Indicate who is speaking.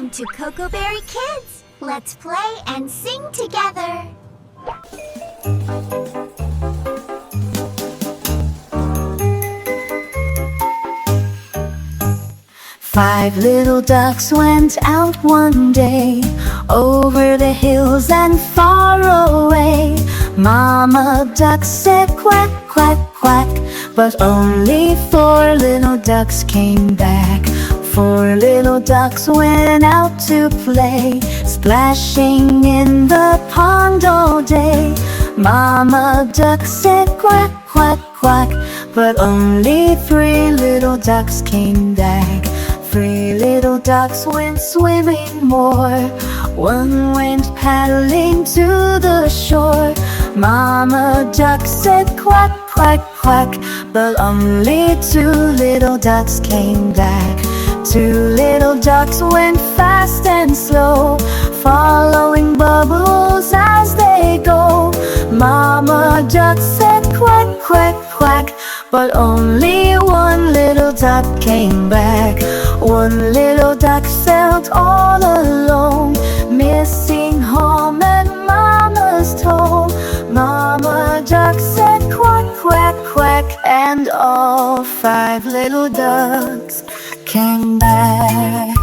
Speaker 1: Welcome to Cocoberry Kids! Let's play and sing together!
Speaker 2: Five little ducks went out one day, over the hills and far away. Mama duck said quack, quack, quack, but only four little ducks came back. Four little ducks went out to play, splashing in the pond all day. Mama duck said quack, quack, quack, but only three little ducks came back. Three little ducks went swimming more, one went paddling to the shore. Mama duck said quack, quack, quack, but only two little ducks came back. Two little ducks went fast and slow, following bubbles as they go. Mama duck said quack, quack, quack, but only one little duck came back. One little duck felt all alone, missing home and Mama's toe. Mama duck said quack, quack, quack, and all five little ducks came back.